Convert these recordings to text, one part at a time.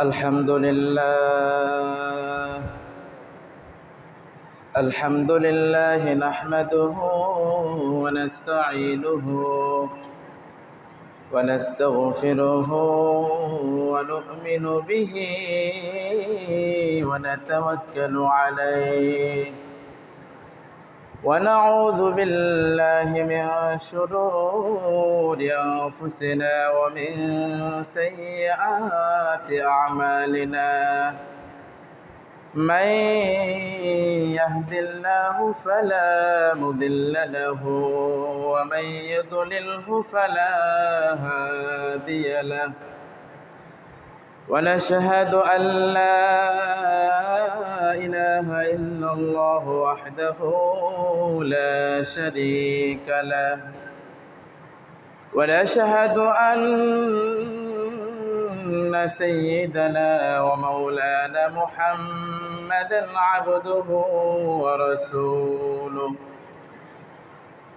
الحمد لله نحمده ونستعينه ونستغفره ونؤمن به ونتوكل عليه ونعوذ بالله من شرور أنفسنا ومن سيئات أعمالنا من يهد الله فلا مضل له ومن يضلله فلا هادي له ونشهد أن لا إله إلا الله وحده لا شريك له ونشهد أن سيدنا ومولانا محمدا عبده ورسوله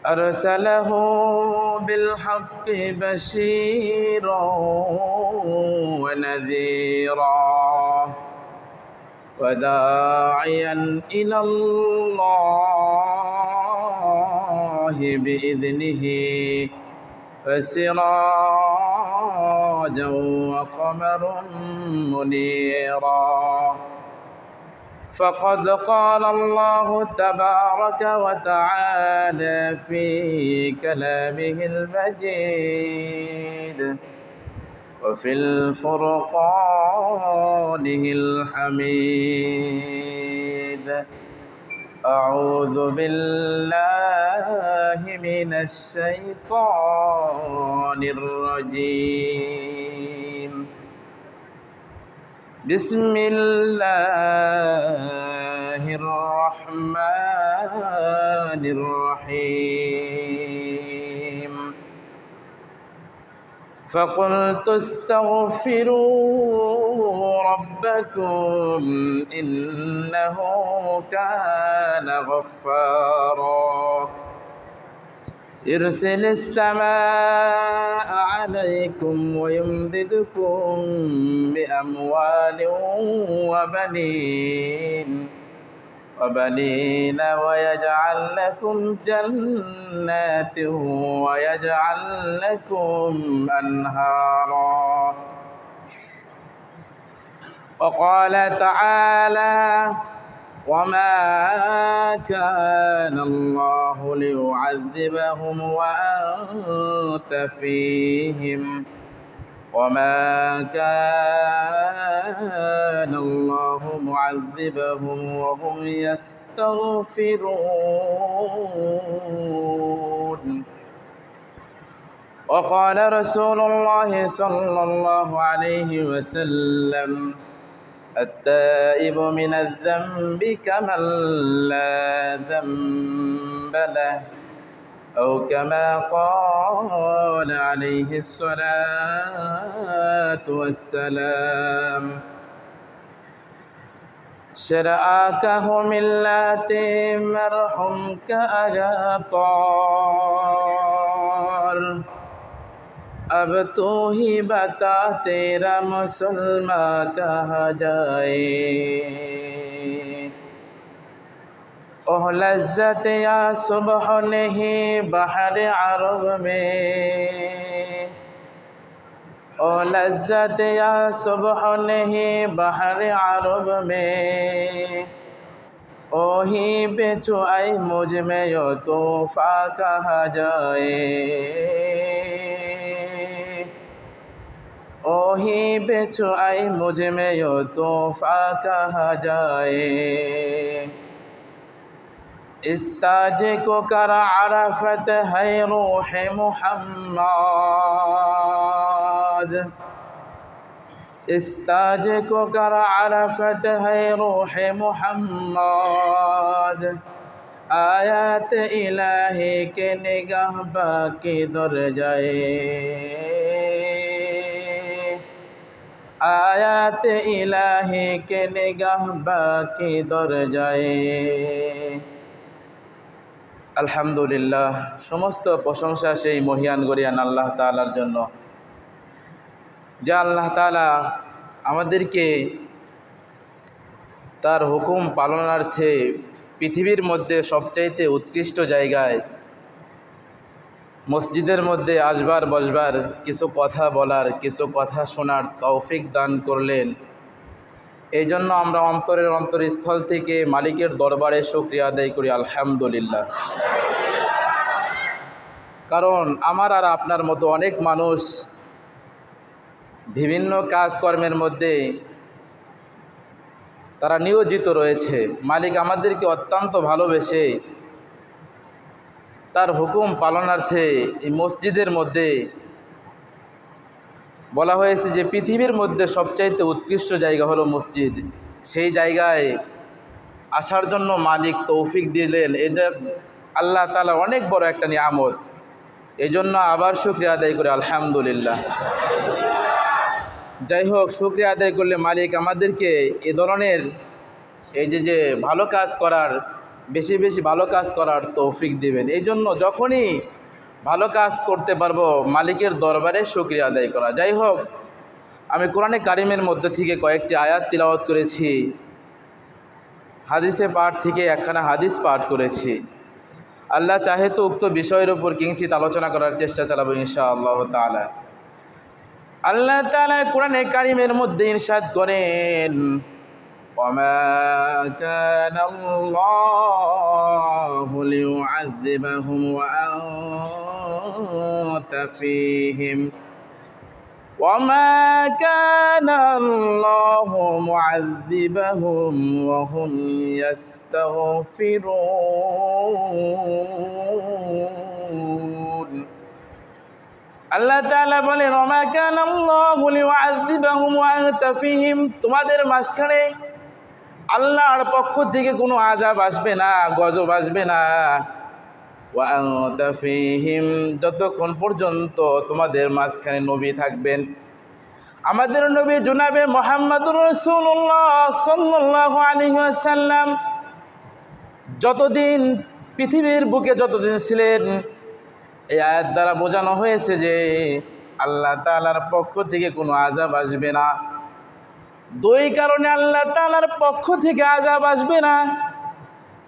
أرسله بالحق بشيرا ونذيرا وداعيا إلى الله بإذنه وسراجا وقمرا منيرا فقد قال الله تبارك وتعالى في كلامه المجيد وفي الفرقانه الحميد أعوذ بالله من الشيطان الرجيم بسم الله الرحمن الرحيم فقلت استغفروا ربكم إنه كان غفارا يرسل السماء عليكم ويمددكم بأموال وبنين ويجعل لكم جنات ويجعل لكم أنهارا وقال تعالى وما كان الله ليعذبهم وأنت فيهم وما كان الله معذبهم وهم يستغفرون وقال رسول الله صلى الله عليه وسلم التائب من الذنب كمن لا ذنب له أو كما قال عليه الصلاة والسلام شرعاكه من لاتي مرحمك أجاطار अब तो ही बता तेरा मुसलमान कहा जाए ओह लज्जत या सुबह नहीं बहर अरब में ओह लज्जत या सुबह नहीं बहर अरब में ओही बेचो आई मुझ में यो तोहफा कहा जाए ओही बेचो आई मुझ में यो तोहफा कहा जाए इस ताज को कर अरफत है रूह मुहम्मद इस ताज को कर अरफत है रूह मुहम्मद आयत इलाही के निगाह बाकी दर जाए आयात इलाही के निगाह बाकी दर जाए আলহামদুলিল্লাহ, সমস্ত প্রশংসা সেই মহিয়ান গরিয়ান আল্লাহ তাআলার জন্য, যে আল্লাহ তাআলা আমাদেরকে তার হুকুম পালনার্থে পৃথিবীর মধ্যে সবচাইতে উৎকৃষ্ট জায়গায় মসজিদের মধ্যে আসবার বসবার, কিছু কথা বলার, কিছু কথা শোনার তৌফিক দান করলেন। এই জন্য আমরা অন্তরের অন্তরস্থল থেকে মালিকের দরবারে শুকরিয়া আদায় করি আলহামদুলিল্লাহ। কারণ আমার আর আপনার মতো অনেক মানুষ বিভিন্ন কাজকর্মের মধ্যে তারা নিয়োজিত রয়েছে। মালিক আমাদেরকে অত্যন্ত ভালোবেসে তার হুকুম পালনার্থে এই মসজিদের মধ্যে বলা হয়েছে যে পৃথিবীর মধ্যে সবচাইতে উৎকৃষ্ট জায়গা হলো মসজিদ। সেই জায়গায় আসার জন্য মালিক তৌফিক দিলেন, এটা আল্লাহ তাআলা অনেক বড় একটা নিয়ামত। এই জন্য আবার শুকরিয়া আদায় করে আলহামদুলিল্লাহ। যাই হোক, শুকরিয়া আদায় করলে মালিক আমাদেরকে এ ধরনের এই যে ভালো কাজ করার, বেশি বেশি ভালো কাজ করার তৌফিক দিবেন। এই জন্য যখনই ভালো কাজ করতে পারবো মালিকের দরবারে শুকরিয়া আদায় করা। যাই হোক, আমি কোরআনে কারিমের মধ্যে থেকে কয়েকটি আয়াত তিলাওয়াত করেছি, হাদিসে পাঠ থেকে একখানা হাদিস পাঠ করেছি। আল্লাহ চাহে তো উক্ত বিষয়ের উপর কিঞ্চিত আলোচনা করার চেষ্টা চালাবো ইনশাআল্লাহ তাআলা। আল্লাহ তাআলা কোরআনে কারিমের মধ্যে ইরশাদ করেন, ওয়ামা কানা আল্লাহু লিউআযযিবাহুম ওয়া আনতা ফীহিম وما كان الله معذبهم وهم يستغفرون। আল্লাহ তাআলা বলেন, ওমা কানা আল্লাহু লিউআযযিবাহুম ওয়া আনতা ফীহিম, তোমাদের মাঝখানে আল্লাহর পক্ষ থেকে কোনো আযাব আসবে না, গজব আসবে না। ওয়া আনতা ফীহিম, যতক্ষণ পর্যন্ত তোমাদের মাঝখানে নবী থাকবেন। আমাদের নবী জনাবে মুহাম্মদুর রাসূলুল্লাহ সাল্লাল্লাহু আলাইহি ওয়াসাল্লাম যতদিন পৃথিবীর বুকে যতদিন ছিলেন, এই আয়াত দ্বারা বোঝানো হয়েছে যে আল্লাহ তাআলার পক্ষ থেকে কোনো আযাব আসবে না। দুই কারণে আল্লাহ তাআলার পক্ষ থেকে আযাব আসবে না।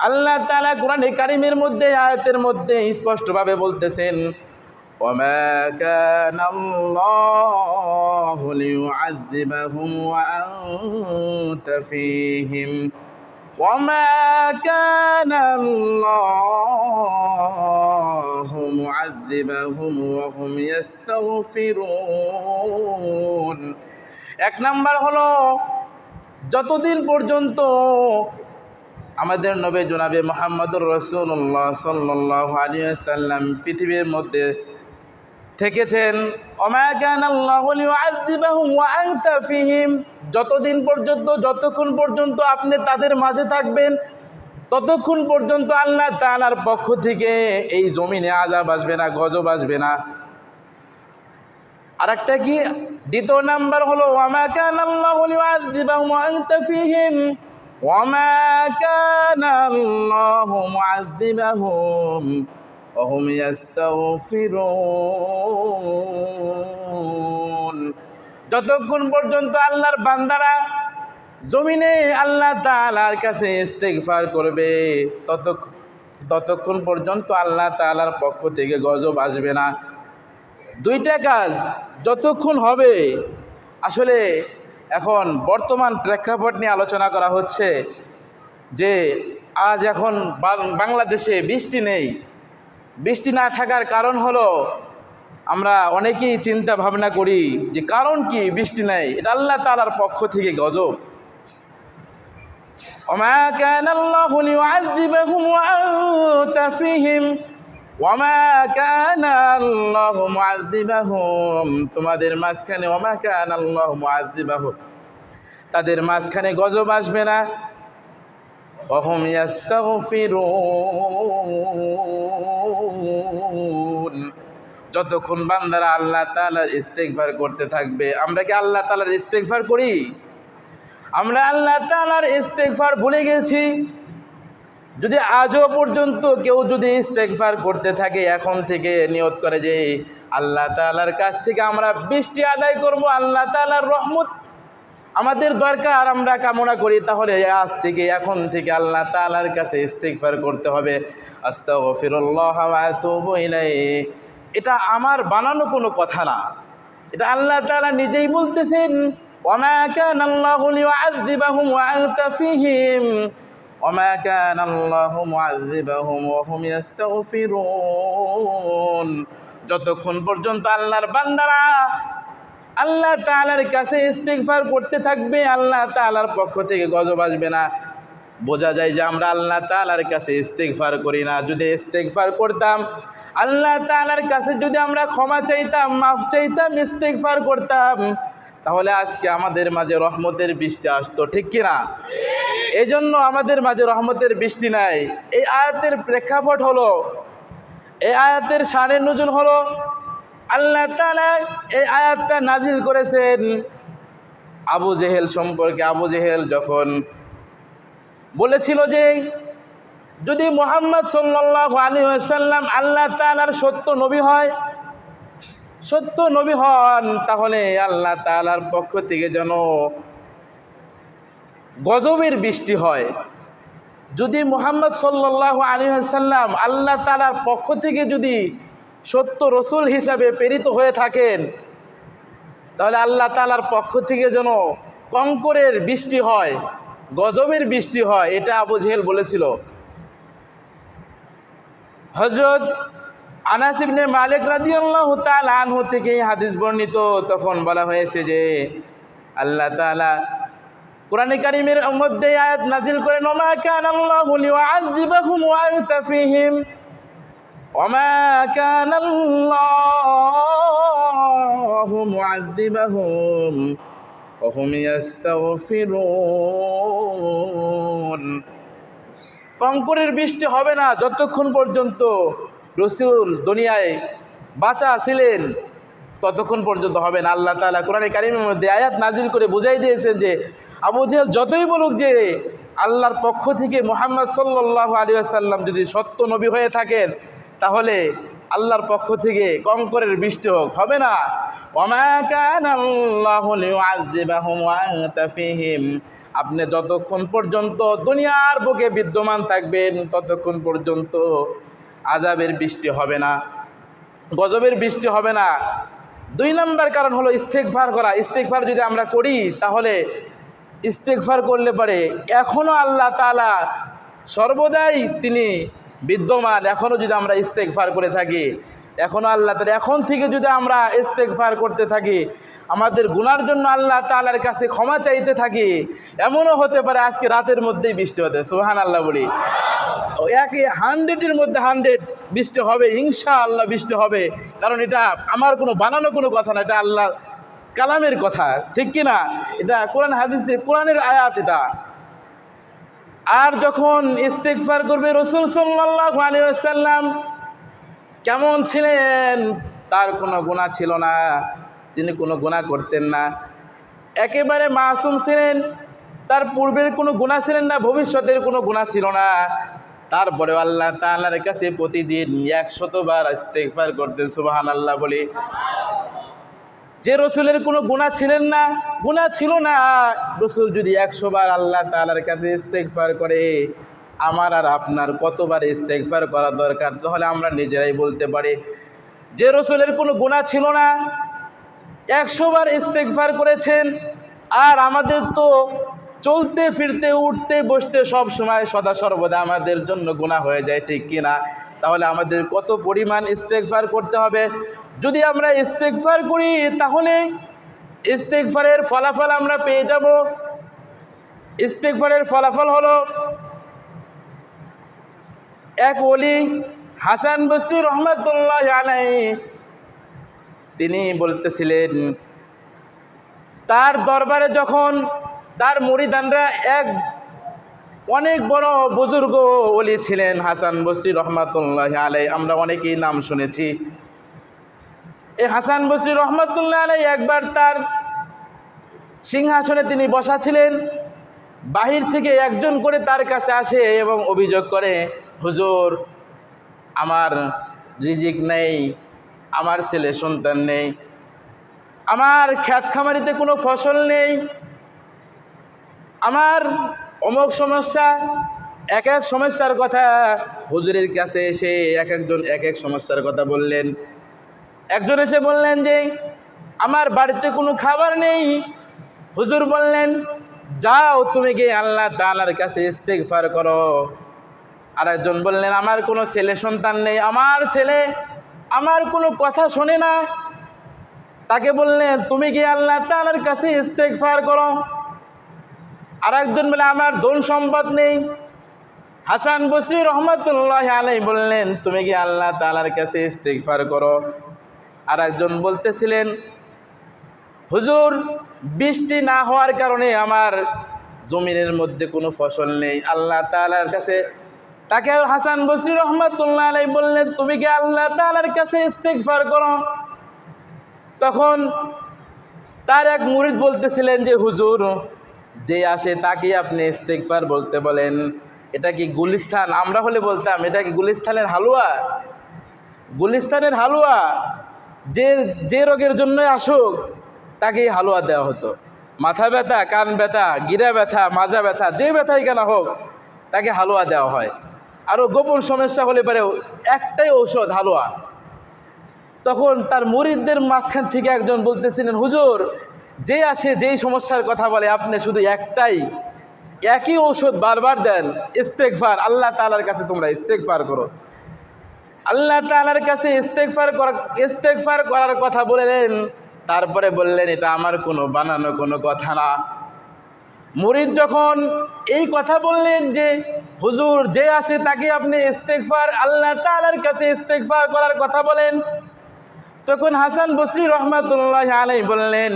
আল্লাহ তাআলা কোরআনে কারিমের মধ্যে আয়াতের মধ্যে স্পষ্টভাবে বলতেছেন, ওয়ামা কানা আল্লাহু লিউআযযিবাহুম ওয়া আনতা ফীহিম ওয়ামা কানা আল্লাহু মুআযযিবাহুম ওয়া হুম ইস্তাগফিরুন। এক নাম্বার হলো, যতদিন পর্যন্ত আমাদের নবী জনাবে মুহাম্মদুর রাসূলুল্লাহ সাল্লাল্লাহু আলাইহি ওয়াসাল্লাম পৃথিবীর মধ্যে থেকেছেন, ওমা কানা আল্লাহু লিউআযযিবাহুম ওয়া আনতা ফীহিম, যতদিন পর্যন্ত, যতক্ষণ পর্যন্ত আপনি তাদের মাঝে থাকবেন, ততক্ষণ পর্যন্ত আল্লাহ তাআলার পক্ষ থেকে এই জমিনে আযাব আসবে না, গজব আসবে না। আরেকটা কি, দ্বিতীয় নাম্বার হলো, ওমা কানা আল্লাহু লিউআযযিবাহুম ওয়া আনতা ফীহিম ওয়ামা কানা আল্লাহু মুআযযিবাহুম ওয়া হুম ইস্তাগফিরুন, যতক্ষণ পর্যন্ত আল্লাহর বান্দারা জমিনে আল্লাহ তাআলার কাছে ইস্তেগফার করবে, ততক্ষণ পর্যন্ত আল্লাহ তাআলার পক্ষ থেকে গজব আসবে না। দুইটা কাজ যতক্ষণ হবে, আসলে এখন বর্তমান প্রেক্ষাপট নিয়ে আলোচনা করা হচ্ছে যে আজ এখন বাংলাদেশে বৃষ্টি নেই। বৃষ্টি না থাকার কারণ হলো, আমরা অনেকেই চিন্তা ভাবনা করি যে কারণ কি বৃষ্টি নেই, এটা আল্লাহ তাআলার পক্ষ থেকে গজব। ওমা কানা আল্লাহু লিউআযযিবাহুম ওয়া আনতা ফীহিম ওয়ামা কানা আল্লাহু মুআযযিবাহুম, তোমাদের মাঝখানে ওমা কানা আল্লাহু মুআযযিবাহুম, তাদের মাঝখানে গজব আসবে না। ওয়া হুম ইস্তাগফিরুন, যতক্ষণ বান্দারা আল্লাহ তাআলার ইস্তেগফার করতে থাকবে। আমরা কি আল্লাহ তাআলার ইস্তেগফার করি? আমরা আল্লাহ তাআলার ইস্তেগফার ভুলে গেছি। যদি আজও পর্যন্ত কেউ যদি ইস্তেগফার করতে থাকে, এখন থেকে নিয়ত করে যে আল্লাহ তাআলার কাছ থেকে আমরা বৃষ্টি আদায় করব, আল্লাহ তাআলার রহমত আমাদের দরকার আমরা কামনা করি, তাহলে আজ থেকে এখন থেকে আল্লাহ তাআলার কাছে ইস্তিগফার করতে হবে। আস্তাগফিরুল্লাহ ওয়া আতুবু ইলাইহি। এটা আমার বানানো কোনো কথা না, এটা আল্লাহ তাআলা নিজেই বলতেছেন, ওয়ামা কানাল্লাহু লিউআযযিবাহুম ওয়া আনতা ফীহিম ওয়ামা কানাল্লাহু মুআযযিবাহুম ওয়া হুম ইস্তাগফিরুন। যতক্ষণ পর্যন্ত আল্লাহর বান্দারা আল্লাহ তাআলার কাছে ইস্তিগফার করতে থাকবে, আল্লাহ তাআলার পক্ষ থেকে গজব আসবে না। বোঝা যায় যে আমরা আল্লাহ তাআলার কাছে ইস্তিগফার করি না। যদি ইস্তিগফার করতাম, আল্লাহ তাআলার কাছে যদি আমরা ক্ষমা চাইতাম, মাফ চাইতাম, ইস্তিগফার করতাম, তাহলে আজকে আমাদের মাঝে রহমতের বৃষ্টি আসতো, ঠিক কিনা? এই জন্য আমাদের মাঝে রহমতের বৃষ্টি নাই। এই আয়াতের প্রেক্ষাপট হলো, এই আয়াতের শানে নুজুল হলো, আল্লাহ তাআলা এই আয়াতটা নাজিল করেছেন আবু জেহেল সম্পর্কে। আবু জেহেল যখন বলেছিল যে যদি মুহাম্মদ সাল্লাল্লাহু আলাইহি ওয়াসাল্লাম আল্লাহ তাআলার সত্য নবী হয়, সত্য নবী হন, তাহলে আল্লাহ তাআলার পক্ষ থেকে যেন গজবের বৃষ্টি হয়। যদি মুহাম্মদ সাল্লাল্লাহু আলাইহি ওয়াসাল্লাম আল্লাহ তাআলার পক্ষ থেকে যদি সত্য রসুল হিসাবে প্রেরিত হয়ে থাকেন, তাহলে আল্লাহ তাআলার পক্ষ থেকে যেন কঙ্করের বৃষ্টি হয়, গজবের বৃষ্টি হয়। এটা আবু জেহেল বলেছিল। হযরত আনাস ইবনে মালিক রাদিয়াল্লাহু তাআলা আনহু থেকে এই হাদিস বর্ণিত। তখন বলা হয়েছে যে আল্লাহ তাআলা কোরআনে কারীমের মধ্যে আয়াত নাজিল করেন, ওমা কানাল্লাহু লিউআযযিবাহুম ওয়া আনতা ফীহিম ওমা কানাল্লাহু মুআযযিবাহুম ওয়া হুম ইস্তাগফিরুন। কঙ্করের বৃষ্টি হবে না যতক্ষণ পর্যন্ত রসুল দুনিয়ায় বাঁচা ছিলেন, ততক্ষণ পর্যন্ত হবে না। আল্লাহ তাআলা কোরআনে কারীমের মধ্যে আয়াত নাজিল করে বুঝাই দিয়েছেন যে আবু জেহেল যতই বলুক যে আল্লাহর পক্ষ থেকে মুহাম্মদ সাল্লাল্লাহু আলাইহি ওয়াসাল্লাম যদি সত্য নবী হয়ে থাকেন, তাহলে আল্লাহর পক্ষ থেকে কঙ্করের বৃষ্টি হবে না। ওমা কানাল্লাহু লিউআযযিবাহুম ওয়া আনতা ফীহিম। আপনি যতক্ষণ পর্যন্ত দুনিয়ার বুকে বিদ্যমান থাকবেন, ততক্ষণ পর্যন্ত আযাবের বৃষ্টি হবে না, গজবের বৃষ্টি হবে না। 2 নম্বর কারণ হলো ইস্তিগফার করা। ইস্তিগফার যদি আমরা করি, তাহলে ইস্তিগফার করলে পারে এখনও আল্লাহ তাআলা সর্বদাই তিনি বিদ্যমান। এখনও যদি আমরা ইস্তিগফার করে থাকি, এখনও আল্লাহ তাআলা, এখন থেকে যদি আমরা ইস্তিগফার করতে থাকি, আমাদের গুনার জন্য আল্লাহ তাআলার কাছে ক্ষমা চাইতে থাকি, এমনও হতে পারে আজকে রাতের মধ্যেই বৃষ্টি হতে। সুবহানাল্লাহ বলি। 100-এর মধ্যে 100 বৃষ্টি হবে, ইনশাআল্লাহ বৃষ্টি হবে। কারণ এটা আমার কোনো বানানো কোনো কথা না, এটা আল্লাহর কালামের কথা, ঠিক কিনা? এটা কোরআন হাদিসে, কোরআনের আয়াত এটা। আর যখন ইস্তিগফার করবে, রাসূল সাল্লাল্লাহু আলাইহি ওয়াসাল্লাম কেমন ছিলেন? তার কোনো গুনাহ ছিল না, তিনি কোনো গুনাহ করতেন না, একেবারে মাসুম ছিলেন। তার পূর্বের কোনো গুনাহ ছিলেন না, ভবিষ্যতের কোনো গুনাহ ছিল না। তারপরেও আল্লাহ তাআলার কাছে প্রতিদিন 100 বার ইস্তিগফার করতেন। সুবহানাল্লাহ বলি। যে রসুলের কোনো গুনাহ ছিলেন না, গুনাহ ছিল না, রসুল যদি 100 বার আল্লাহ তাআলার কাছে ইস্তিগফার করে, আমার আর আপনার কতবার ইস্তিগফার করা দরকার? তাহলে আমরা নিজেরাই বলতে পারি। যে রসুলের কোনো গুনাহ ছিল না, 100 বার ইস্তিগফার করেছেন, আর আমাদের তো চলতে ফিরতে উঠতে বসতে সব সময় সদা সর্বদা আমাদের জন্য গুনাহ হয়ে যায়, ঠিক কিনা? তাহলে আমাদের কত পরিমাণ ইস্তিগফার করতে হবে? যদি আমরা ইস্তিগফার করি, তাহলে ইস্তিগফারের ফলাফল আমরা পেয়ে যাব। ইস্তিগফারের ফলাফল হলো, এক ওলি হাসান বসরি রহমাতুল্লাহি আলাইহি তিনি বলতেছিলেন, তার দরবারে যখন তার মুরিদানরা অনেক বড় বুজুর্গ ওলি ছিলেন হাসান বসরি রহমাতুল্লাহি আলাইহি, আমরা অনেকেই নাম শুনেছি। এই হাসান বসরি রহমাতুল্লাহি আলাইহি একবার তার সিংহাসনে তিনি বসা ছিলেন, বাহির থেকে একজন করে তার কাছে আসে এবং অভিযোগ করে, হুজুর, আমার রিজিক নেই, আমার ছেলে সন্তান নেই, আমার ক্ষেত খামারিতে কোনো ফসল নেই, আমার অমুক সমস্যা, এক এক সমস্যার কথা হুজুরের কাছে এসে এক একজন এক এক সমস্যার কথা বললেন। একজন এসে বললেন যে আমার বাড়িতে কোনো খাবার নেই। হুজুর বললেন যাও তুমি গিয়ে আল্লাহ তাআলার কাছে ইস্তিগফার করো। আরেকজন বললেন আমার কোনো ছেলে সন্তান নেই, আমার ছেলে আমার কোনো কথা শোনে না। তাকে বললেন তুমি গিয়ে আল্লাহ তাআলার কাছে ইস্তিগফার করো। আরেকজন বলে আমার ধন সম্পদ নেই। হাসান বসরি রহমাতুল্লাহি আলাইহি বললেন তুমি গিয়ে আল্লাহ তাআলার কাছে ইস্তিগফার করো। আরেকজন বলতেছিলেন হুজুর বৃষ্টি না হওয়ার কারণে আমার জমিনের মধ্যে কোনো ফসল নেই, আল্লাহ তাআলার কাছে। তাকে হাসান বসরি রহমাতুল্লাহি আলাইহি বললেন তুমি গিয়ে আল্লাহ তাআলার কাছে ইস্তিগফার করো। তখন তার এক মুরিদ বলতেছিলেন যে হুজুর যে আসে তাকে আপনি ইস্তিগফার বলতে বলেন, এটা কি গুলিস্তান? আমরা হলে বলতাম এটা কি গুলিস্তানের হালুয়া? গুলিস্তানের হালুয়া যে যে রোগের জন্য আসুক তাকেই হালুয়া দেওয়া হতো। মাথা ব্যথা, কান ব্যথা, গিরা ব্যথা, মাজা ব্যথা, যে ব্যথাই কেন হোক তাকে হালুয়া দেওয়া হয়। আরও গোপন সমস্যা হলে পরেও একটাই ঔষধ হালুয়া। তখন তার মুরিদদের মাঝখান থেকে একজন বলতেছিলেন হুজুর যে আসে যেই সমস্যার কথা বলে আপনি শুধু একই ঔষধ বারবার দেন, ইস্তেগফার। আল্লাহ তাআলার কাছে তোমরা ইস্তেগফার করো। আল্লাহ তাআলার কাছে ইস্তেগফার করার কথা বললেন। তারপরে বললেন এটা আমার কোনো বানানো কোনো কথা না। মুরিদ যখন এই কথা বললেন যে হুজুর যে আসে তাকে আপনি ইস্তেগফার আল্লাহ তাআলার কাছে ইস্তেগফার করার কথা বলেন, তখন হাসান বসরি রহমাতুল্লাহি আলাইহি বললেন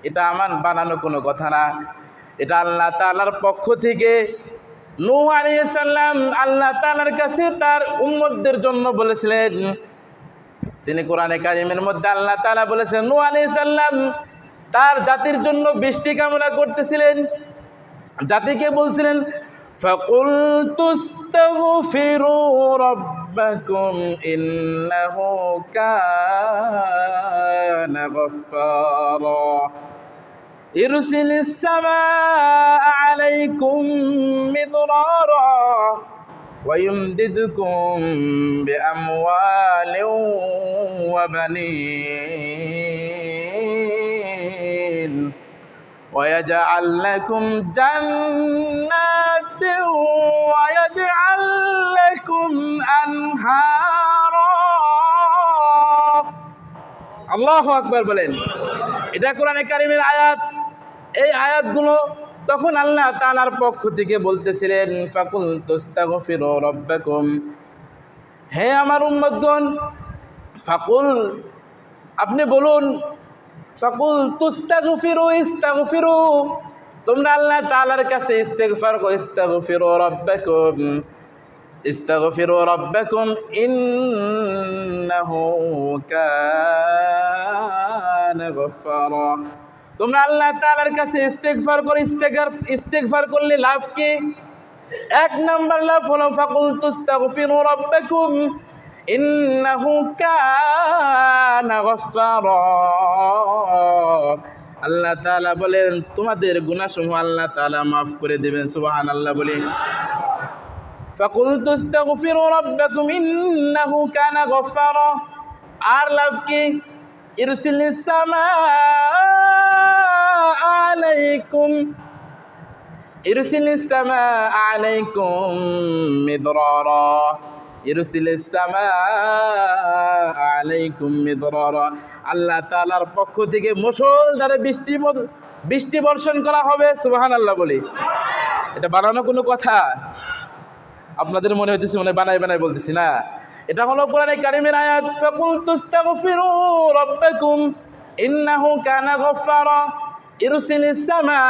এটা আমার বানানো কোনো কথা না, এটা আল্লাহ তাআলার পক্ষ থেকে নূহ আলাইহিস সালাম আল্লাহ তাআলার কাছে তার উম্মতদের জন্য বলেছিলেন। তিনি কোরআনে কারিমের মধ্যে আল্লাহ তাআলা বলেছেন নূহ আলাইহিস সালাম তার জাতির জন্য বৃষ্টি কামনা করতেছিলেন। জাতিকে বলছিলেন فَقُلْتُ اسْتَغْفِرُوا رَبَّكُمْ إِنَّهُ كَانَ غَفَّارًا يُرْسِلِ السَّمَاءَ عَلَيْكُمْ مِدْرَارًا وَيُمْدِدْكُمْ بِأَمْوَالٍ وَبَنِينَ وَيَجْعَلْ لَكُمْ جَنَّاتٍ وَيَجْعَلْ لَكُمْ أَنْهَارًا। আল্লাহু আকবার বলেন। এটা কোরআনে কারিমের আয়াত। এই আয়াতগুলো তখন আল্লাহ তাআলার পক্ষ থেকে বলতেছিলেন ফাকুলতু ইস্তাগফিরু রাব্বাকুম, হে আমার উম্মতগণ ফাকুল আপনি বলুন, ফাকুলতু ইস্তাগফিরু তোমরা আল্লাহ তাআলার কাছে ইস্তিগফার করো। ইস্তাগফিরু রাব্বাকুম ইন্নাহু কানা গাফফারা। তোমরা আল্লাহ তাআলার কাছে ইস্তিগফার করো। ইস্তিগফার করলে লাভ কি? এক নাম্বার লাভ হলো ফাকুলতু ইস্তাগফিরু রাব্বাকুম ইন্নাহু কানা গাফফারা। আল্লাহ তাআলা বলেন তোমাদের গুনাহসমূহ আল্লাহ তাআলা মাফ করে দিবেন। সুবহানাল্লাহ বলি। ফাকুলতু ইস্তাগফিরু রাব্বাকুম ইন্নাহু কানা গাফফারা। আর লাভ কি? ইরসিলিস সামাআ আলাইকুম মিদরারা। আল্লাহ তাআলার পক্ষ থেকে মুষলধারে বৃষ্টি বর্ষণ করা হবে। সুবহানাল্লাহ বলি। এটা বানানো কোনো কথা? আপনাদের মনে হইতেছে মনে বানাই বলতেছি না, এটা হলো কোরআনে কারিমের আয়াত। ফাকুলতু ইস্তাগফিরু রাব্বাকুম ইন্নাহু কানা গাফফারা ইরসিলিস সামাআ।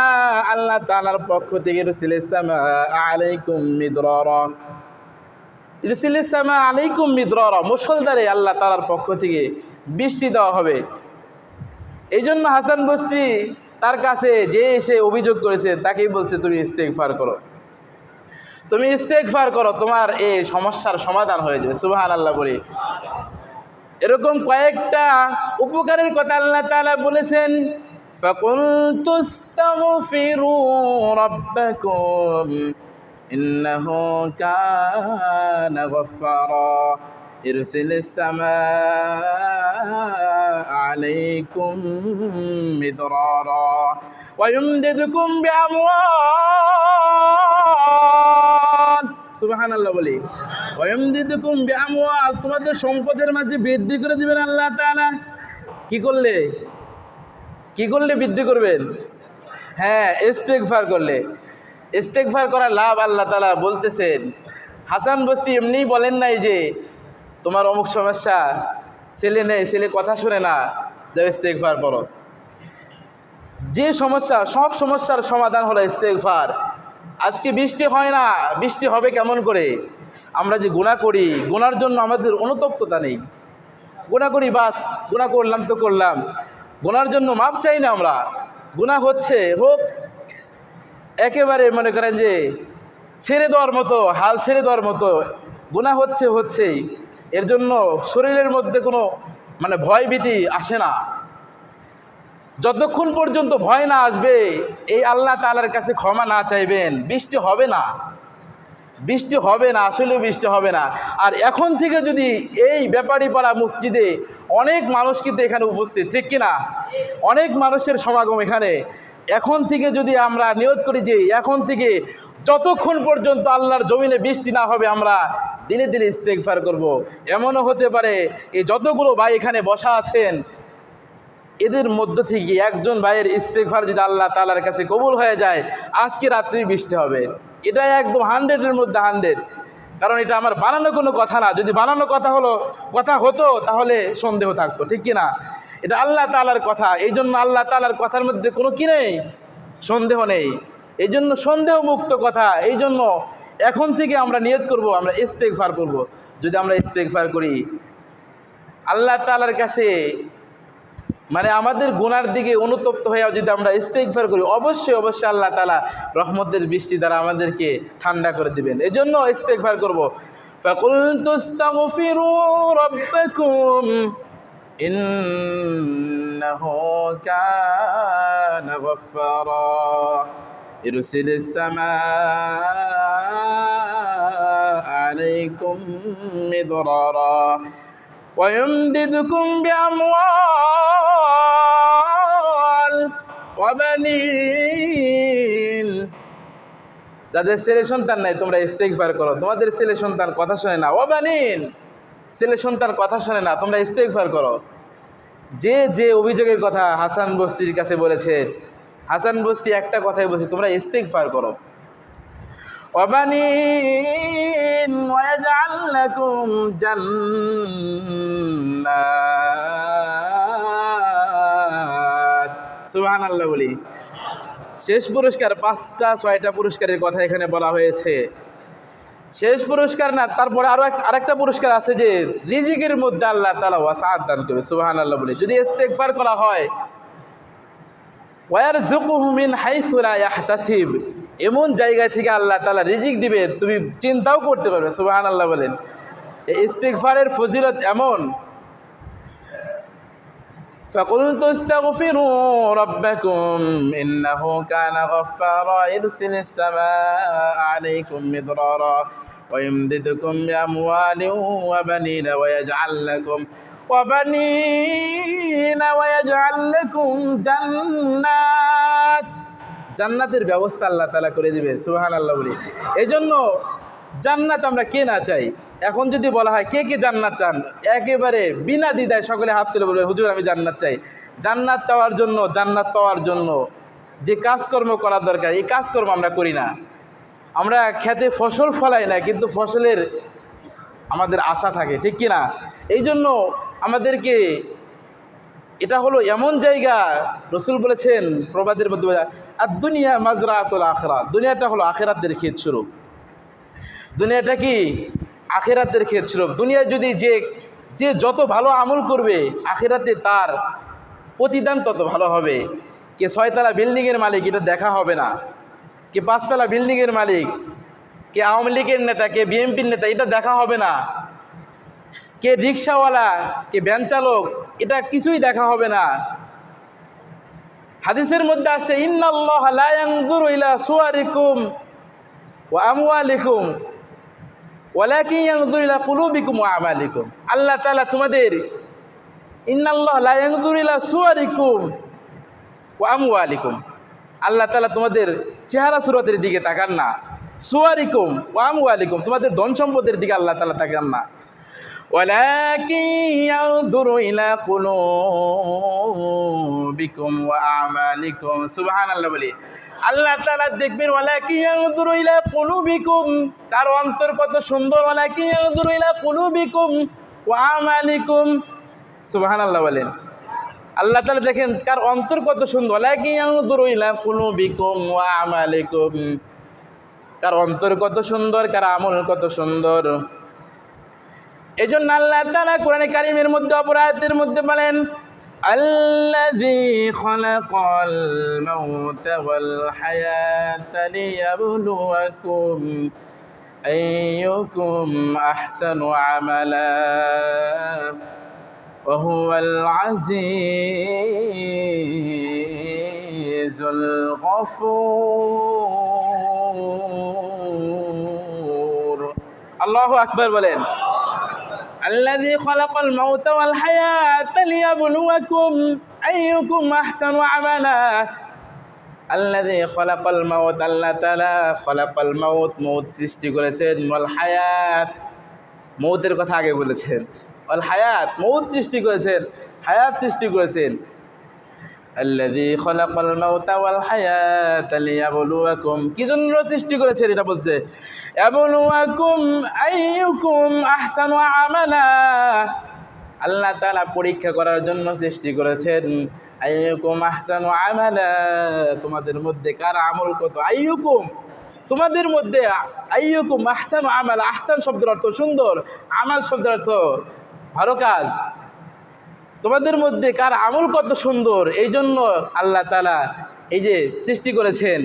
আল্লাহ তাআলার পক্ষ থেকে ইরসিলিস সামাআ আলাইকুম মিদরারা। ইরসিলিস সামাআ আলাইকুম মিদরারা, মুষলধারে আল্লাহ তাআলার পক্ষ থেকে বৃষ্টি দেওয়া হবে। এই জন্য হাসান বসরি তার কাছে যে এসে অভিযোগ করেছে তাকেই বলছে তুমি ইস্তেগফার করো, তুমি ইস্তেগফার করো, তোমার এই সমস্যার সমাধান হয়ে যাবে। সুবহানাল্লাহ বলি। এরকম কয়েকটা উপকারের কথা আল্লাহ তাআলা বলেছেন। فقلت استغفروا ربكم إنه كان غفارا يرسل السماء عليكم مدرارا ويمددكم بأموال সুবহান আল্লাহ বলি ওয়ায়ুমদিদুকুম বিআমওয়াল তোমাদের সম্পদের মাঝে বৃদ্ধি করে দিবেন আল্লাহ তাআলা। কি করলে বৃদ্ধি করবেন? হ্যাঁ, ইস্তেগফার করলে। ইস্তেগফার করার লাভ আল্লাহ তাআলা বলতেছেন। হাসান বসরি এমনিই বলেন নাই যে তোমার অমুক সমস্যা, ছেলে নেই, ছেলে কথা শুনে না, যাও ইস্তেগফার করো। যে সমস্যা, সব সমস্যার সমাধান হলো ইস্তেগফার। আজকে বৃষ্টি হয় না, বৃষ্টি হবে কেমন করে? আমরা যে গুনাহ করি, গুনার জন্য আমাদের অনুতপ্ততা নেই। গুনাহ করি, বাস গুনাহ করলাম তো করলাম, গুনার জন্য মাপ চাই না আমরা। গুনাহ হচ্ছে হোক, একেবারে মনে করেন যে ছেড়ে দেওয়ার মতো, হাল ছেড়ে দেওয়ার মতো। গুনাহ হচ্ছেই, এর জন্য শরীরের মধ্যে কোনো ভয় ভীতি আসে না। যতক্ষণ পর্যন্ত ভয় না আসবে, এই আল্লাহ তাআলার কাছে ক্ষমা না চাইবেন, বৃষ্টি হবে না, আসলেও বৃষ্টি হবে না। আর এখন থেকে যদি এই ব্যাপারীপাড়া মসজিদে অনেক মানুষ কিন্তু এখানে উপস্থিত, ঠিক কিনা? অনেক মানুষের সমাগম এখানে। এখন থেকে যদি আমরা নিয়ত করি যে এখন থেকে যতক্ষণ পর্যন্ত আল্লাহর জমিনে বৃষ্টি না হবে আমরা দিনে দিনে ইস্তেগফার করব। এমনও হতে পারে এই যতগুলো ভাই এখানে বসা আছেন, এদের মধ্য থেকে একজন ভাইয়ের ইস্তেগফার যদি আল্লাহ তাআলার কাছে কবুল হয়ে যায়, আজকে রাত্রি বৃষ্টি হবে। এটা একদম 100-এর মধ্যে 100। কারণ এটা আমার বানানো কোনো কথা না। যদি বানানো কথা হতো তাহলে সন্দেহ থাকতো, ঠিক কিনা? এটা আল্লাহ তাআলার কথা, এই জন্য আল্লাহ তাআলার কথার মধ্যে কোনো কি নেই, সন্দেহ নেই। এই জন্য সন্দেহ মুক্ত কথা। এই জন্য এখন থেকে আমরা নিয়ত করব, আমরা ইস্তেগফার করব। যদি আমরা ইস্তেগফার করি আল্লাহ তাআলার কাছে, আমাদের গুনার দিকে অনুতপ্ত হয়ে যদি আমরা ইস্তেগফার করি, অবশ্যই আল্লাহ তাআলা রহমতের বৃষ্টি দ্বারা আমাদেরকে ঠান্ডা করে দিবেন। এই জন্য ইস্তেগফার করব। ফাকুলতু ইস্তাগফিরু রাব্বাকুম ইন্নাহু কানা গাফফারা ইরসিলিস সামাআ আলাইকুম মিদরারা ويمددكم بأموال وبنين। যাদের ছেলে সন্তান নাই তোমরা ইস্তেগফার করো, তোমাদের ছেলে সন্তান কথা শোনে না। ওয়াবানিন, ছেলে সন্তান কথা শোনে না, তোমরা ইস্তেগফার করো। যে অভিযোগের কথা হাসান বসরির কাছে বলেছে, হাসান বসরি একটা কথাই বলছে, তোমরা ইস্তেগফার করো। وبنين ويجعل لكم جنات সুবহান আল্লাহ বলি। শেষ পুরস্কার 5টা 6টা পুরস্কারের কথা এখানে বলা হয়েছে। শেষ পুরস্কার না, তারপরে আরেকটা পুরস্কার আছে যে রিজিকের মধ্যে আল্লাহ তাআলা ওয়াসাআত দান করবে। সুবহান আল্লাহ বলি। যদি ইস্তেগফার করা হয়, ওয়ারযুকুহু মিন হাইসু লা ইয়াহতাসিব, এমন জায়গা থেকে আল্লাহ তাআলা রিজিক দিবে তুমি চিন্তাও করতে পারবে। সুবহানাল্লাহ বলেন। এই ইস্তিগফারের ফজিলত এমন। ফাকুলতু ইস্তাগফিরু রাব্বাকুম ইন্নাহু কানা গাফফারা ইরসিলিস সামাআ আলাইকুম মিদরারা ওয়া ইমদিদুকুম বিআমওয়ালিন ওয়া বানিনা ওয়া ইয়াজআল লাকুম জান্নাত। জান্নাতের ব্যবস্থা আল্লাহ তাআলা করে দিবে। সুবহানাল্লাহ বলি। এই জন্য জান্নাত আমরা কে না চাই? এখন যদি বলা হয় কে কে জান্নাত চান, একেবারে বিনা দ্বিধায় সকলে হাত তুলে বলবে, হুজুর আমি জান্নাত চাই। জান্নাত চাওয়ার জন্য, জান্নাত পাওয়ার জন্য যে কাজকর্ম করা দরকার, এই কাজকর্ম আমরা করি না। আমরা খেতে ফসল ফলাই না, কিন্তু ফসলের আমাদের আশা থাকে, ঠিক কিনা? এই জন্য আমাদেরকে, এটা হলো এমন জায়গা, রসুল বলেছেন প্রবাদের মধ্যে, আর দুনিয়া মাজরাতুল আখিরাত, দুনিয়াটা হলো আখিরাতের ক্ষেত স্বরূপ। দুনিয়াটা কি? আখিরাতের ক্ষেত স্বরূপ। দুনিয়ায় যদি যে যত ভালো আমল করবে, আখিরাতে তার প্রতিদান তত ভালো হবে। কে 6তলা বিল্ডিংয়ের মালিক এটা দেখা হবে না, কে 5তলা বিল্ডিংয়ের মালিক, কে আওয়ামী লীগের নেতা, কে বিএনপির নেতা, এটা দেখা হবে না। কে রিক্সাওয়ালা, কে ভ্যান চালক, এটা কিছুই দেখা হবে না। হাদিসের মধ্যে আসছে ইন্নাল্লাহা লা ইয়ানজুরু ইলা সুওয়ারিকুম ওয়া আমওয়ালিকুম ওয়ালাকিন ইয়ানজুরু ইলা কুলুবিকুম ওয়া আমালিকুম। আল্লাহ তাআলা তোমাদের ইন্নাল্লাহা লা ইয়ানজুরু ইলা সুওয়ারিকুম ওয়া আমওয়ালিকুম, আল্লাহ তাআলা তোমাদের চেহারা সুরতের দিকে তাকান না। সুওয়ারিকুম ওয়া আমওয়ালিকুম, তোমাদের ধন সম্পদের দিকে আল্লাহ তাআলা তাকান না। ওয়ালাকিন ইয়ানজুরু ইলা কুলুবিকুম ওয়া আমালিকুম। সুবহানাল্লাহ বলি। আল্লাহ তাআলা দেখবেন ওয়ালাকিন ইয়ানজুরু ইলা কুলুবিকুম, কার অন্তর কত সুন্দর। ওয়ালাকিন ইয়ানজুরু ইলা কুলুবিকুম ওয়া আমালিকুম। সুবহানাল্লাহ বলেন। আল্লাহ তাআলা দেখেন কার অন্তর কত সুন্দর। ওয়ালাকিন ইয়ানজুরু ইলা কুলুবিকুম ওয়া আমালিকুম, কার অন্তর কত সুন্দর, কার আমল কত সুন্দর। এজন্য আল্লাহ তাআলা কোরআনে কারীমের মধ্যে অপর আয়াতের মধ্যে বলেন আল্লাযী খালাকাল মাউতা ওয়াল হায়াতা লিয়াবলুয়াকুম আইয়ুকুম আহসানু আমালা ওয়া হুয়াল আজিজুল গফুর। আল্লাহু আকবার বলেন। الذي خلق الموت والحياة ليبلوكم أيكم أحسن عملا। الذي خلق الموت, আল্লাহ তাআলা خلق الموت, মৌত সৃষ্টি করেছেন। ওয়াল হায়াত, মৌতের কথা আগে বলেছেন। ওয়াল হায়াত, মৌত সৃষ্টি করেছেন, হায়াত সৃষ্টি করেছেন। الذي خلق الموت والحياة ليبلوكم, কি জন্য সৃষ্টি করেছেন এটা বলছে। ইয়াবলুয়াকুম আইয়ুকুম আহসানু আমালা, আল্লাহ তাআলা পরীক্ষা করার জন্য সৃষ্টি করেছেন। আইয়ুকুম আহসানু আমালা, তোমাদের মধ্যে কার আমল কত। আইয়ুকুম, তোমাদের মধ্যে। আইয়ুকুম আহসানু আমালা, আহসান শব্দের অর্থ সুন্দর, আমাল শব্দের অর্থ ভালো কাজ। তোমাদের মধ্যে কার আমল কত সুন্দর। এই জন্য আল্লাহ তাআলা এই যে সৃষ্টি করেছেন,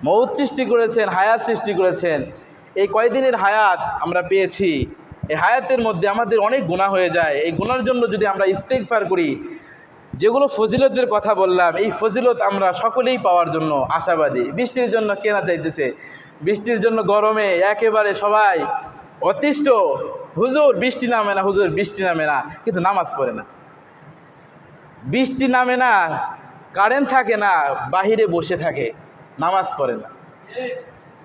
মৌত সৃষ্টি করেছেন, হায়াত সৃষ্টি করেছেন। এই কয়দিনের হায়াত আমরা পেয়েছি, এই হায়াতের মধ্যে আমাদের অনেক গুনাহ হয়ে যায়। এই গুনার জন্য যদি আমরা ইস্তেগফার করি, যেগুলো ফজিলতের কথা বললাম, এই ফজিলত আমরা সকলেই পাওয়ার জন্য আশাবাদী। বৃষ্টির জন্য কে না চাইতেছে, বৃষ্টির জন্য গরমে একেবারে সবাই অতিষ্ঠ। হুজুর বৃষ্টি নামে না, হুজুর বৃষ্টি নামে না, কিন্তু নামাজ পড়ে না। বৃষ্টি নামে না, কারেন্ট থাকে না, বাহিরে বসে থাকে, নামাজ পড়ে না।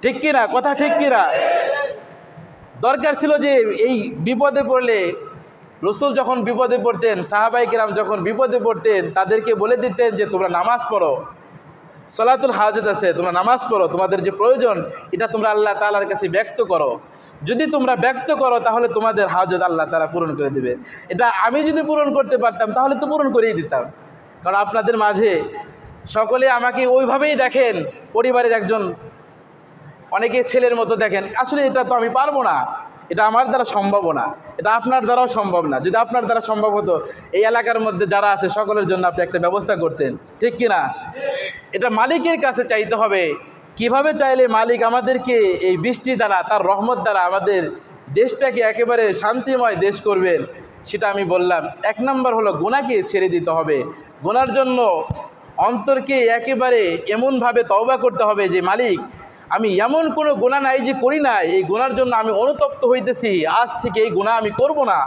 ঠিক কিনা কথা, ঠিক কিনা? দরকার ছিল যে এই বিপদে পড়লে রাসূল যখন বিপদে পড়তেন, সাহাবায়ে কেরাম যখন বিপদে পড়তেন, তাদেরকে বলে দিতেন যে তোমরা নামাজ পড়ো, সলাতুল হাজত আছে, তোমরা নামাজ পড়ো, তোমাদের যে প্রয়োজন এটা তোমরা আল্লাহ তাআলার কাছে ব্যক্ত করো। যদি তোমরা ব্যক্ত করো তাহলে তোমাদের হাজত আল্লাহ তাআলা পূরণ করে দেবে। এটা আমি যদি পূরণ করতে পারতাম তাহলে তো পূরণ করেই দিতাম। কারণ আপনাদের মাঝে সকলে আমাকে ওইভাবেই দেখেন, পরিবারের একজন, অনেকে ছেলের মতো দেখেন। আসলে এটা তো আমি পারবো না, এটা আমার দ্বারা সম্ভব না, এটা আপনার দ্বারাও সম্ভব না। যদি আপনার দ্বারা সম্ভব হতো, এই এলাকার মধ্যে যারা আছে সকলের জন্য আপনি একটা ব্যবস্থা করতেন, ঠিক কিনা? এটা মালিকের কাছে চাইতে হবে। কিভাবে চাইলে মালিক আমাদেরকে এই বৃষ্টি দ্বারা, তার রহমত দ্বারা আমাদের দেশটাকে একেবারে শান্তিময় দেশ করবেন, সেটা আমি বললাম। এক নম্বর হলো গুনাহকে ছেড়ে দিতে হবে। গুনার জন্য অন্তরকে একেবারে এমনভাবে তওবা করতে হবে যে মালিক, আমি এমন কোনো গুনাহ নাই যে করি না, এই গুনার জন্য আমি অনুতপ্ত হইতেছি, আজ থেকে এই গুনাহ আমি করব না।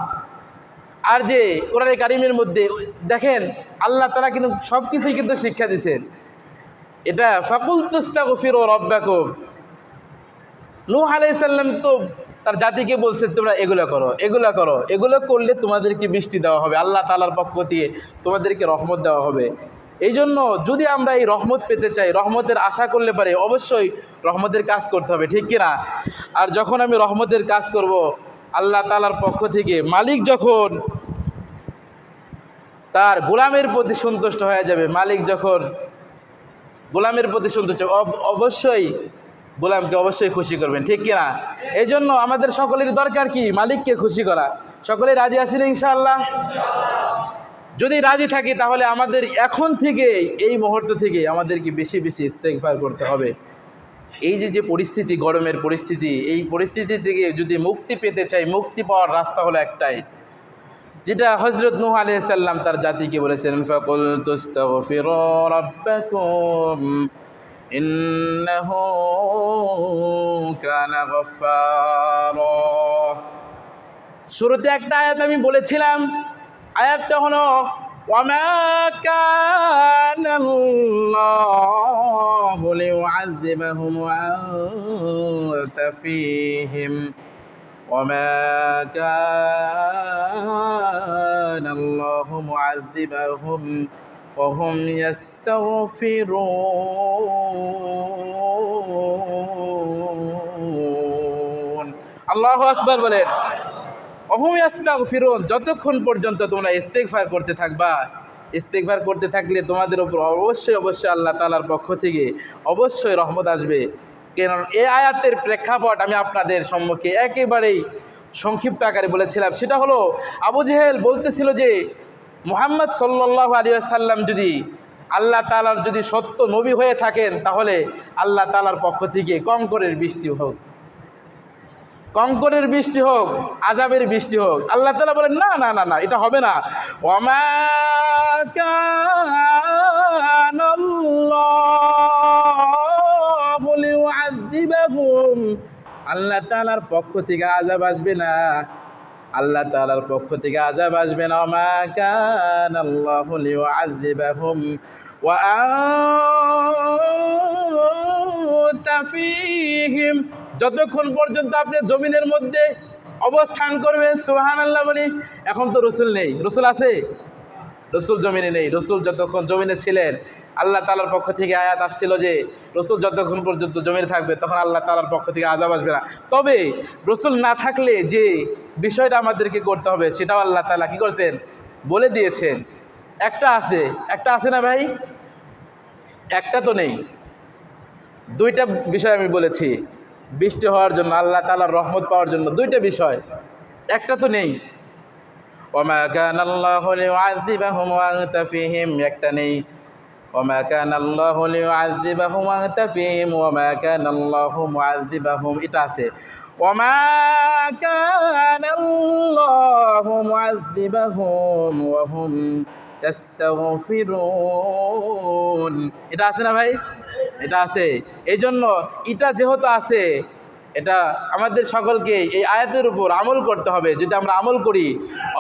আর যে কোরআনে কারিমের মধ্যে দেখেন আল্লাহ তাআলা কিন্তু সব কিছুই কিন্তু শিক্ষা দিয়েছেন। এটা ফাকুলতু আস্তাগফিরু রাব্বাকুম, নূহ আলাইহিস সালাম তো তার জাতিকে বলছে তোমরা এগুলো করো, এগুলো করো, এগুলো করলে তোমাদেরকে বৃষ্টি দেওয়া হবে, আল্লাহ তাআলার পক্ষ থেকে তোমাদেরকে রহমত দেওয়া হবে। এই জন্য যদি আমরা এই রহমত পেতে চাই, রহমতের আশা করলে পারে, অবশ্যই রহমতের কাজ করতে হবে, ঠিক কিনা? আর যখন আমি রহমতের কাজ করব আল্লাহ তাআলার পক্ষ থেকে, মালিক যখন তার গোলামের প্রতি সন্তুষ্ট হয়ে যাবে, মালিক যখন গোলামের প্রতি সন্তুষ্ট, অবশ্যই গোলামকে অবশ্যই খুশি করবেন, ঠিক কিনা? এই জন্য আমাদের সকলের দরকার কি? মালিককে খুশি করা। সকলে রাজি আছেন ইনশাআল্লাহ? যদি রাজি থাকি তাহলে আমাদের এখন থেকে, এই মুহূর্ত থেকে আমাদেরকে বেশি বেশি ইস্তেগফার করতে হবে। এই যে পরিস্থিতি, গরমের পরিস্থিতি, এই পরিস্থিতি থেকে যদি মুক্তি পেতে চাই, মুক্তি পাওয়ার রাস্তা হলো একটাই, যেটা হযরত নূহ আলাইহিস সালাম তার জাতিকে বলেছেন, ফাকুলতু আস্তাগফিরু রাব্বাকুম ইন্নাহু কানা গফফারা। শুরুতে একটা আয়াত আমি বলেছিলাম, আয়াতটা হলো ওয়ামা কানাল্লাহু লিউআযযিবাহুম ওয়া আনতা ফীহিম ওয়ামা কানাল্লাহু মুআযযিবাহুম ওয়া হুম ইস্তাগফিরুন। আল্লাহু আকবার বলেন। ওহুম ইস্তাগফিরুন, যতক্ষণ পর্যন্ত তোমরা ইস্তেগফার করতে থাকবা, ইস্তেগফার করতে থাকলে তোমাদের উপর অবশ্যই অবশ্যই আল্লাহ তাআলার পক্ষ থেকে অবশ্যই রহমত আসবে। কারণ এই আয়াতের প্রেক্ষাপট আমি আপনাদের সম্মুখে একেবারেই সংক্ষিপ্ত আকারে বলেছিলাম। সেটা হলো, আবু জেহেল বলতেছিল যে মুহাম্মদ সাল্লাল্লাহু আলাইহি ওয়াসাল্লাম যদি আল্লাহ তাআলার যদি সত্য নবী হয়ে থাকেন, তাহলে আল্লাহ তাআলার পক্ষ থেকে কঙ্করের বৃষ্টি হোক, কঙ্করের বৃষ্টি হোক, আযাবের বৃষ্টি হোক। আল্লাহ তাআলা বলেন না না না না, এটা হবে না। ওয়ামা কানাল্লাহু লিউআযযিবাহুম, আল্লাহ তাআলার পক্ষ থেকে আযাব আসবে না, আল্লাহ তাআলার পক্ষ থেকে আযাব আসবে না। ওয়ামা কানাল্লাহু লিউআযযিবাহুম ওয়া আনতা ফীহিম, যতক্ষণ পর্যন্ত আপনি জমিনের মধ্যে অবস্থান করবেন। সুবহানাল্লাহ বলি। এখন তো রসুল নেই, রসুল আছে? রসুল জমিনে নেই। রসুল যতক্ষণ জমিনে ছিলেন, আল্লাহ তাআলার পক্ষ থেকে আয়াত আসছিল যে রসুল যতক্ষণ পর্যন্ত জমিনে থাকবে তখন আল্লাহ তাআলার পক্ষ থেকে আযাব আসবে না। তবে রসুল না থাকলে যে বিষয়টা আমাদেরকে করতে হবে সেটাও আল্লাহ তাআলা কী করছেন, বলে দিয়েছেন। একটা আছে, একটা আছে না ভাই? একটা তো নেই, দুইটা বিষয় আমি বলেছি বৃষ্টি হওয়ার জন্য, আল্লাহ তাআলার রহমত পাওয়ার জন্য দুইটা বিষয়, একটা তো নেই। ওয়ামা কানাল্লাহু লিউআযযিবাহুম ওয়া আনতা ফীহিম, একটা নেই। ওয়ামা কানাল্লাহু লিউআযযিবাহুম ওয়া আনতা ফীহিম ওয়ামা কানাল্লাহু মুআযযিবাহুম, এটা আছে। ওয়ামা কানাল্লাহু মুআযযিবাহুম ওয়া হুম ইস্তাগফিরুন, এটা আছে না ভাই? এটা আছে। এই জন্য এটা যেহেতু আছে, এটা আমাদের সকলকে এই আয়াতের উপর আমল করতে হবে। যদি আমরা আমল করি,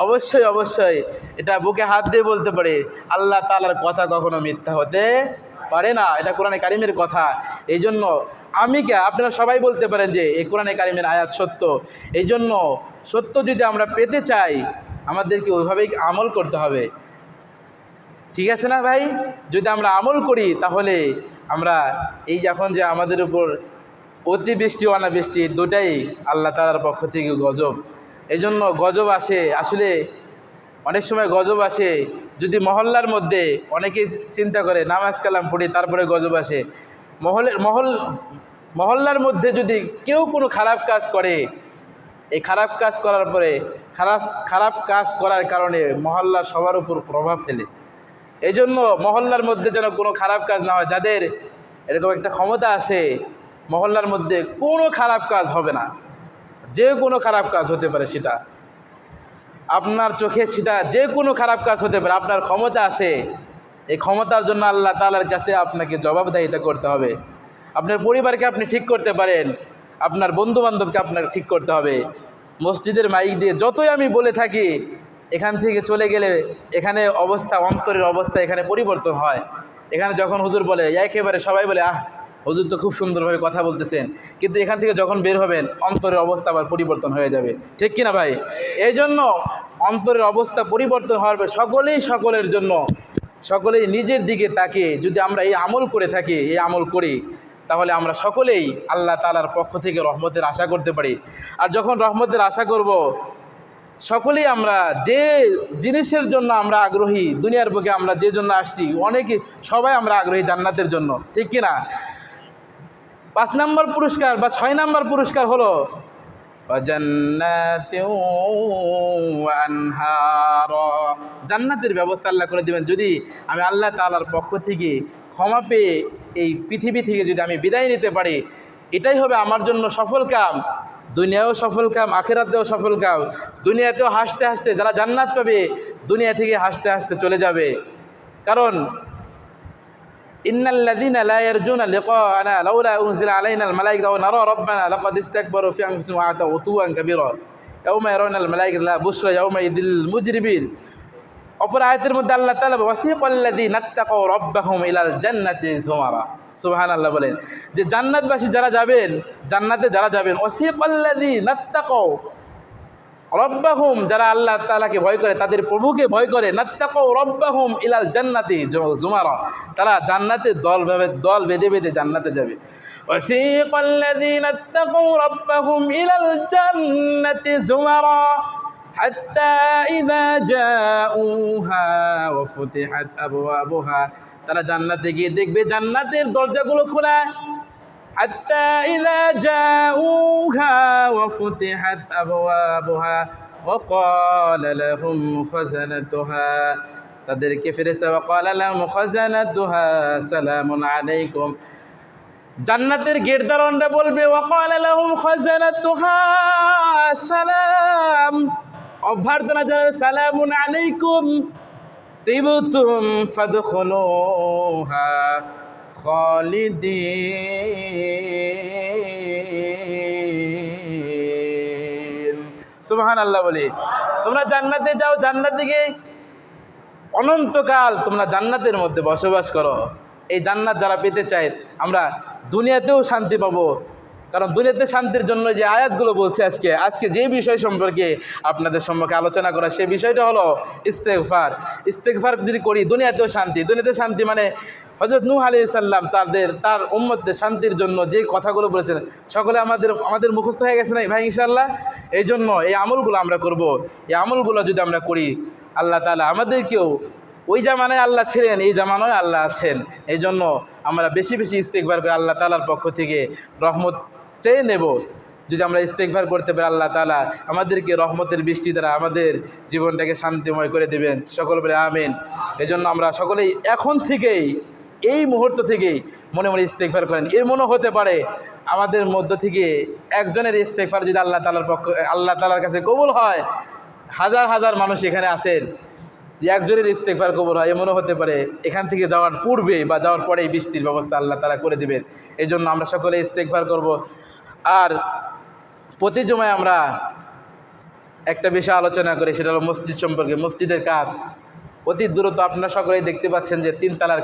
অবশ্যই অবশ্যই এটা বুকে হাত দিয়ে বলতে পারে আল্লাহ তাআলার কথা কখনো মিথ্যা হতে পারে না। এটা কোরআনে কারিমের কথা। এই জন্য আমি কে আপনারা সবাই বলতে পারেন যে এই কোরআনে কারিমের আয়াত সত্য। এই জন্য সত্য যদি আমরা পেতে চাই, আমাদেরকে ওইভাবেই আমল করতে হবে। ঠিক আছে না ভাই? যদি আমরা আমল করি তাহলে আমরা এই যখন যে আমাদের উপর অতিবৃষ্টি অনাবৃষ্টি দুটাই আল্লাহ তাআলার পক্ষ থেকে গজব। এই জন্য গজব আসে, আসলে অনেক সময় গজব আসে যদি মহল্লার মধ্যে, অনেকেই চিন্তা করে নামাজ কালাম পড়ি তারপরে গজব আসে। মহল্লার মধ্যে যদি কেউ কোনো খারাপ কাজ করে, এই খারাপ কাজ করার পরে খারাপ কাজ করার কারণে মহল্লার সবার উপর প্রভাব ফেলে। এই জন্য মহল্লার মধ্যে যেন কোনো খারাপ কাজ না হয়। যাদের এরকম একটা ক্ষমতা আছে, মহল্লার মধ্যে কোনো খারাপ কাজ হবে না, যে কোনো খারাপ কাজ হতে পারে, সেটা আপনার চোখে সেটা যে কোনো খারাপ কাজ হতে পারে। আপনার ক্ষমতা আছে, এই ক্ষমতার জন্য আল্লাহ তাআলার কাছে আপনাকে জবাবদিহিতা করতে হবে। আপনার পরিবারকে আপনি ঠিক করতে পারেন, আপনার বন্ধুবান্ধবকে আপনার ঠিক করতে হবে। মসজিদের মাইক দিয়ে যতই আমি বলে থাকি, এখান থেকে চলে গেলে এখানে অবস্থা, অন্তরের অবস্থা এখানে পরিবর্তন হয়। এখানে যখন হুজুর বলে একেবারে সবাই বলে আহ হুজুর তো খুব সুন্দরভাবে কথা বলতেছেন, কিন্তু এখান থেকে যখন বের হবেন অন্তরের অবস্থা আবার পরিবর্তন হয়ে যাবে। ঠিক কিনা ভাই? এই জন্য অন্তরের অবস্থা পরিবর্তন হওয়ার পর সকলের জন্য, সকলেই নিজের দিকে তাকিয়ে যদি আমরা এই আমল করে থাকি, এই আমল করি, তাহলে আমরা সকলেই আল্লাহ তাআলার পক্ষ থেকে রহমতের আশা করতে পারি। আর যখন রহমতের আশা করব, সকলেই আমরা যে জিনিসের জন্য আমরা আগ্রহী, দুনিয়ার বুকে আমরা যে জন্য আসছি, সবাই আমরা আগ্রহী জান্নাতের জন্য। ঠিক কিনা? 5 নম্বর পুরস্কার বা 6 নম্বর পুরস্কার হলো জান্নাতের ব্যবস্থা আল্লাহ করে দিবেন। যদি আমি আল্লাহ তাআলার পক্ষ থেকে ক্ষমা পেয়ে এই পৃথিবী থেকে যদি আমি বিদায় নিতে পারি, এটাই হবে আমার জন্য সফল কাম। দুনিয়াও সফল কাম, আখিরাতেও সফল কাম। দুনিয়াতেও হাসতে হাসতে যারা জান্নাত পাবে, দুনিয়া থেকে হাসতে হাসতে চলে যাবে। কারণ ইন্নাল্লাযীনা লা ইয়ারজুনা লিকাআনা লাউলা উনজিলা আলাইনাল মালায়েকা ওয়া নারা রাব্বানা লাকাদ ইসতাকবারু ফি আনফুসিহিম ওয়া আতাউ উতুওয়ান কাবীরা ইয়াওমা ইয়ারাউনাল মালায়েকাতা লা বুশরা ইয়াওমাইযিল মুজরিমিন। অপর আয়াতের মধ্যে আল্লাহ তাআলা ওয়াসিকাল্লাযীনা ইত্তাকাউ রাব্বাহুম ইলাল জান্নাতি যুমারা, সুবহানাল্লাহ বলেন যে জান্নাতবাসী যারা যাবেন, জান্নাতে যারা যাবেন, ওয়াসিকাল্লাযীনা ইত্তাকাউ রব্বাহুম, যারা আল্লাহ তাআলাকে ভয় করে, তাদের প্রভুকে ভয় করে, নাত্তাকাউ রব্বাহুম ইলাল জান্নাতি যুমারা, তারা জান্নাতে দল বেঁধে বেঁধে জান্নাতে যাবে। ওয়াসিকাল্লাযীনা ইত্তাকাউ রব্বাহুম ইলাল জান্নাতি যুমারা হাত্তা ইযা জাউহা ওয়া ফুতিহাত আবওয়াবুহা, তারা জান্নাতে গিয়ে দেখবে জান্নাতের দরজাগুলো খোলা। হাত্তা ইযা জাউহা ওয়া ফুতিহাত আবওয়াবুহা ওয়া ক্বালা লাহুম খাযানাতুহা, তাদেরকে ফেরেশতা ওয়া ক্বালা লাহুম খাযানাতুহা সালামুন আলাইকুম, জান্নাতের গেটদাররা বলবে ওয়া ক্বালা লাহুম খাযানাতুহা সালাম, অভ্যর্থনা জানাবে সালামুন আলাইকুম তিবতুম ফাদখুলুহা খালিদিন। সুবহানাল্লাহ বলি, তোমরা জান্নাতে যাও, জান্নাতে গিয়ে অনন্তকাল তোমরা জান্নাতের মধ্যে বসবাস করো। এই জান্নাত যারা পেতে চায়, আমরা দুনিয়াতেও শান্তি পাবো। কারণ দুনিয়াতে শান্তির জন্য যে আয়াতগুলো বলছে, আজকে যে বিষয় সম্পর্কে আপনাদের সম্মুখে আলোচনা করা, সেই বিষয়টা হলো ইস্তেগফার। ইস্তেগফার যদি করি দুনিয়াতেও শান্তি। দুনিয়াতে শান্তি মানে হযরত নূহ আলাইহিস সালাম তার উম্মতদের শান্তির জন্য যে কথাগুলো বলেছেন, সকলে আমাদের মুখস্থ হয়ে গেছে না ভাই ইনশাআল্লাহ। এই জন্য এই আমলগুলো আমরা করব। এই আমলগুলো যদি আমরা করি, আল্লাহ তাআলা আমাদেরকেও, ওই জামানায় আল্লাহ ছিলেন, এই জামানায় আল্লাহ আছেন। এই জন্য আমরা বেশি বেশি ইস্তেগফার করে আল্লাহ তাআলার পক্ষ থেকে রহমত চেয়ে নেব। যদি আমরা ইস্তেগফার করতে পারি, আল্লাহ তাআলা আমাদেরকে রহমতের বৃষ্টি দ্বারা আমাদের জীবনটাকে শান্তিময় করে দেবেন। সকল বলে আমিন। এই জন্য আমরা সকলেই এখন থেকেই, এই মুহূর্ত থেকেই মনে মনে ইস্তেগফার করেন। এর মনে হতে পারে আমাদের মধ্য থেকে একজনের ইস্তেগফার যদি আল্লাহ তাআলার কাছে কবুল হয়, হাজার হাজার মানুষ এখানে আছেন, যে একজনের ইস্তেগফার কবুল হয়, এমনও হতে পারে এখান থেকে যাওয়ার পূর্বে বা যাওয়ার পরেই বৃষ্টির ব্যবস্থা আল্লাহ তাআলা করে দেবেন। এই জন্য আমরা সকলে ইস্তেগফার করব। আর প্রতি জুমায় আমরা একটা বিষয় আলোচনা করি, সেটা হলো মসজিদ সম্পর্কে। মসজিদের কাজ অতি দ্রুত, আপনারা সকলেই দেখতে পাচ্ছেন যে 3 তলার